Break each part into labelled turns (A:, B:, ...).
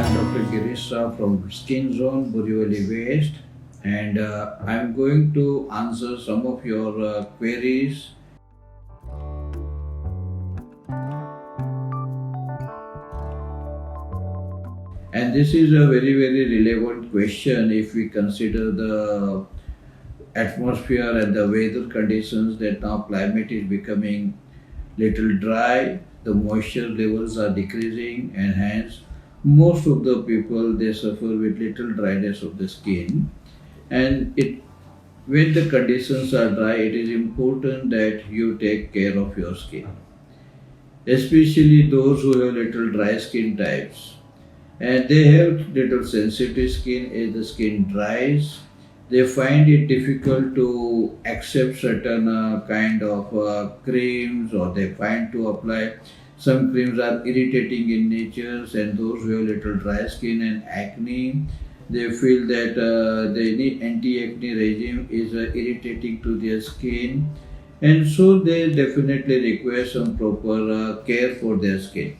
A: I'm Dr. Girisha from Skin Zone, Borivali West, and I'm going to answer some of your queries. And this is a very relevant question if we consider the atmosphere and the weather conditions that now climate is becoming little dry, the moisture levels are decreasing, and hence most of the people they suffer with little dryness of the skin. And it when the conditions are dry, it is important that you take care of your skin, especially those who have little dry skin types. And they have little sensitive skin. As the skin dries, they find it difficult to accept certain kind of creams, or they find to apply some creams are irritating in nature. And those who have little dry skin and acne, they feel that the any anti-acne regime is irritating to their skin, and so they definitely require some proper care for their skin.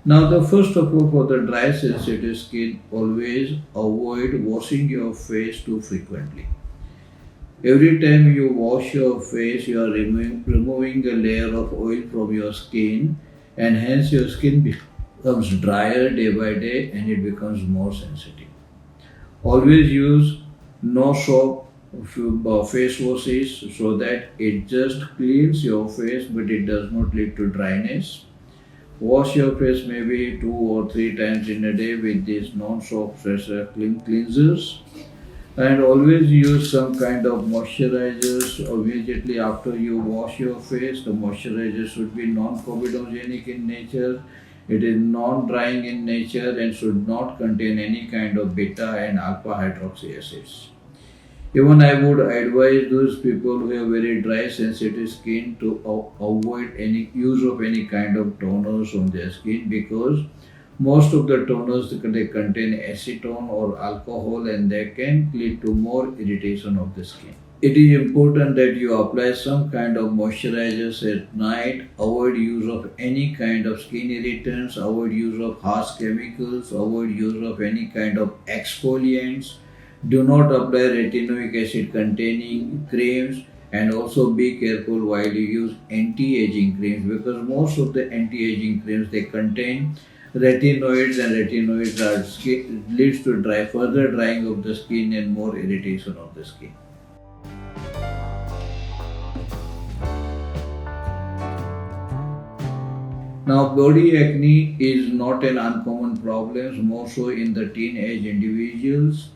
A: Now, the first of all, for the dry sensitive skin, always avoid washing your face too frequently. Every time you wash your face, you are removing a layer of oil from your skin, and hence your skin becomes drier day by day and it becomes more sensitive. Always use no soap face washes so that it just cleans your face but it does not lead to dryness. Wash your face maybe 2 or 3 times in a day with these non-soap cleansers, and always use some kind of moisturizers immediately after you wash your face. The moisturizer should be non-comedogenic in nature. It is non-drying in nature and should not contain any kind of beta and alpha hydroxy acids. Even I would advise those people who have very dry, sensitive skin to avoid any use of any kind of toners on their skin, because most of the toners they contain acetone or alcohol and they can lead to more irritation of the skin. It is important that you apply some kind of moisturizers at night. Avoid use of any kind of skin irritants. Avoid use of harsh chemicals. Avoid use of any kind of exfoliants. Do not apply retinoic acid containing creams, and also be careful while you use anti-aging creams, because most of the anti-aging creams they contain retinoids, and retinoids leads to further drying of the skin and more irritation of the skin. Now, body acne is not an uncommon problem, more so in the teenage individuals.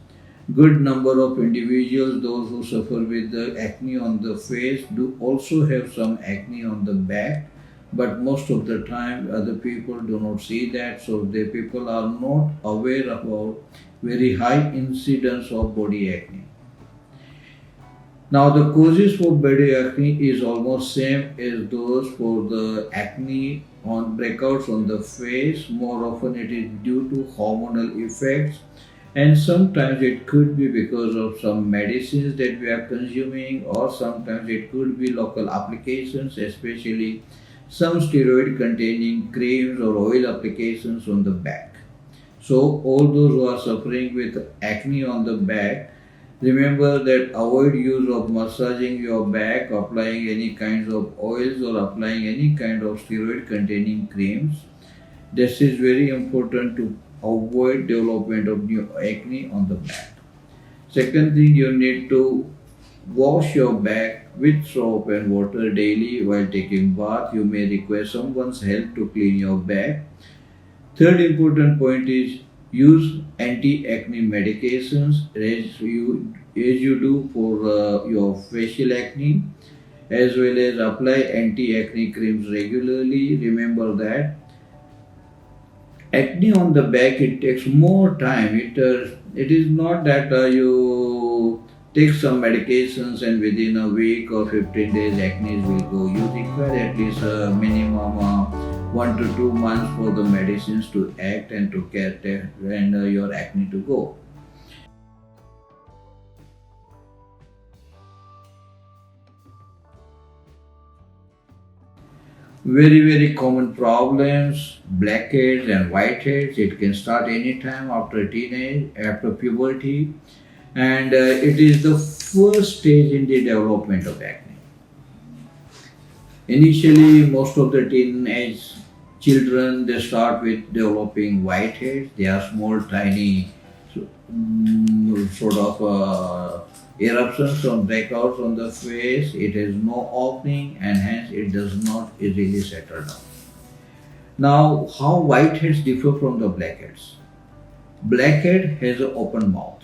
A: Good number of individuals, those who suffer with the acne on the face, do also have some acne on the back, but most of the time other people do not see that, so the people are not aware about very high incidence of body acne. Now, the causes for body acne is almost same as those for the acne on breakouts on the face. More often it is due to hormonal effects, and sometimes it could be because of some medicines that we are consuming, or sometimes it could be local applications, especially some steroid containing creams or oil applications on the back. So all those who are suffering with acne on the back, remember that avoid use of massaging your back, applying any kinds of oils, or applying any kind of steroid containing creams. This is very important to avoid development of new acne on the back. Second thing, you need to wash your back with soap and water daily. While taking bath, you may require someone's help to clean your back. Third important point is use anti-acne medications as you do for your facial acne, as well as apply anti-acne creams regularly. Remember that acne on the back, it takes more time. It is not that you take some medications and within a week or 15 days acne will go. You require at least a minimum 1 to 2 months for the medicines to act and to get and your acne to go. Very, very common problems, blackheads and whiteheads. It can start anytime after teenage, after puberty, and it is the first stage in the development of acne. Initially, most of the teenage children they start with developing whiteheads. They are small, tiny, sort of eruptions or breakouts on the face. It has no opening, and hence it does not easily settle down. Now, how whiteheads differ from the blackheads? Blackhead has an open mouth.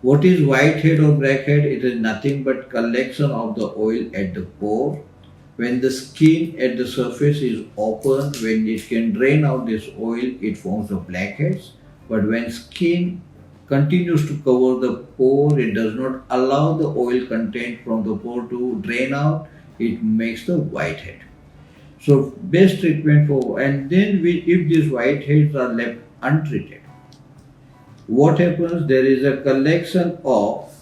A: What is whitehead or blackhead? It is nothing but collection of the oil at the pore. When the skin at the surface is open, when it can drain out this oil, it forms the blackheads. But when skin continues to cover the pore, it does not allow the oil content from the pore to drain out, it makes the whitehead. So best treatment for, and then if these whiteheads are left untreated, what happens? There is a collection of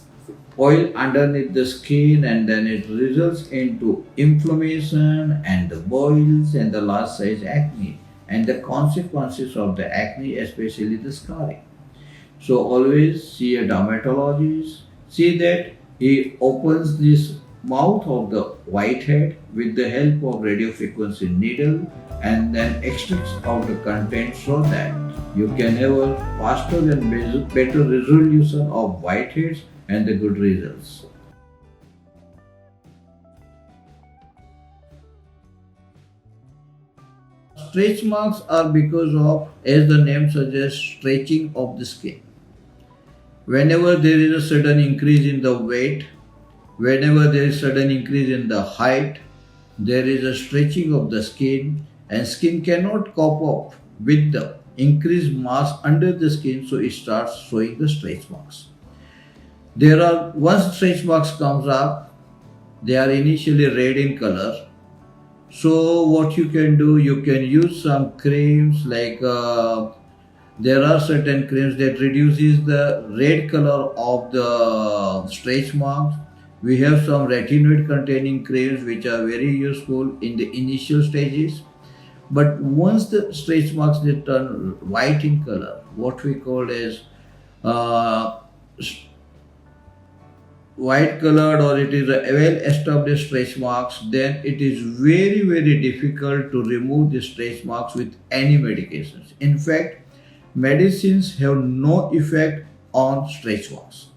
A: oil underneath the skin, and then it results into inflammation and the boils and the large size acne and the consequences of the acne, especially the scarring. So always see a dermatologist, see that he opens this mouth of the whitehead with the help of radiofrequency needle and then extracts out the content so that you can have a faster and better resolution of whiteheads and the good results. Stretch marks are because of, as the name suggests, stretching of the skin. Whenever there is a sudden increase in the weight, whenever there is sudden increase in the height, there is a stretching of the skin, and skin cannot cope up with the increased mass under the skin, so it starts showing the stretch marks. There are, once stretch marks comes up, they are initially red in color. So what you can do, you can use some creams like there are certain creams that reduces the red color of the stretch marks. We have some retinoid containing creams which are very useful in the initial stages. But once the stretch marks they turn white in color, what we call as uh, white colored, or it is a well established stretch marks, then it is very, very difficult to remove the stretch marks with any medications. In fact, medicines have no effect on stretch marks.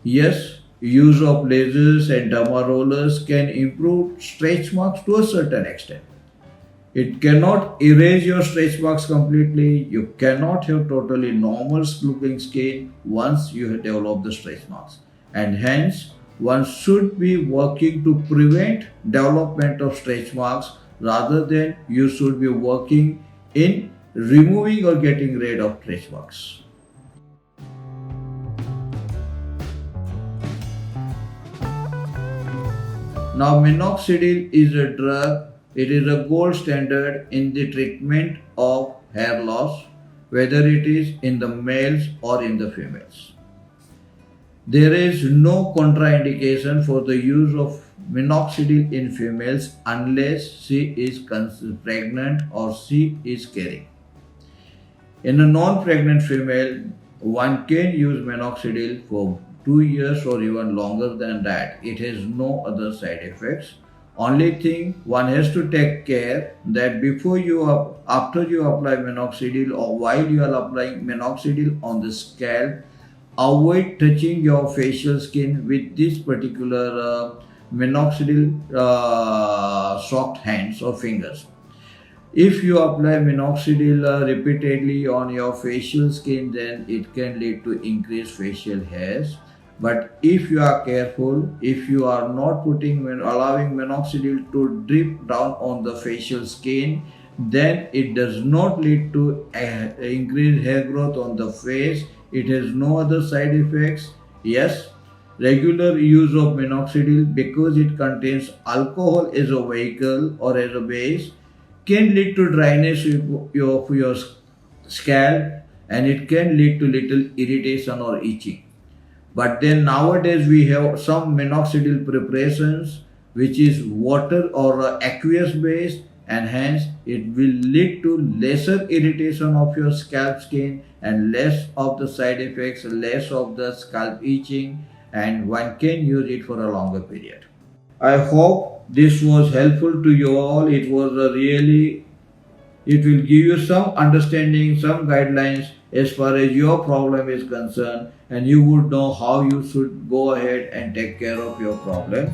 A: Yes, use of lasers and derma rollers can improve stretch marks to a certain extent. It cannot erase your stretch marks completely. You cannot have totally normal looking skin once you have developed the stretch marks. And hence, one should be working to prevent development of stretch marks rather than you should be working in removing or getting rid of stretch marks. Now, minoxidil is a drug. It is a gold standard in the treatment of hair loss, whether it is in the males or in the females. There is no contraindication for the use of minoxidil in females unless she is pregnant or she is carrying. In a non-pregnant female, one can use minoxidil for 2 years or even longer than that. It has no other side effects. Only thing one has to take care that before after you apply minoxidil or while you are applying minoxidil on the scalp, avoid touching your facial skin with this particular minoxidil soft hands or fingers. If you apply minoxidil repeatedly on your facial skin, then it can lead to increased facial hairs. But if you are careful, if you are not allowing minoxidil to drip down on the facial skin, then it does not lead to increased hair growth on the face. It has no other side effects. Yes, regular use of minoxidil, because it contains alcohol as a vehicle or as a base, can lead to dryness of your scalp, and it can lead to little irritation or itching. But then nowadays we have some minoxidil preparations which is water or aqueous based, and hence it will lead to lesser irritation of your scalp skin and less of the side effects, less of the scalp itching, and one can use it for a longer period. I hope this was helpful to you all. It will give you some understanding, some guidelines as far as your problem is concerned, and you would know how you should go ahead and take care of your problems.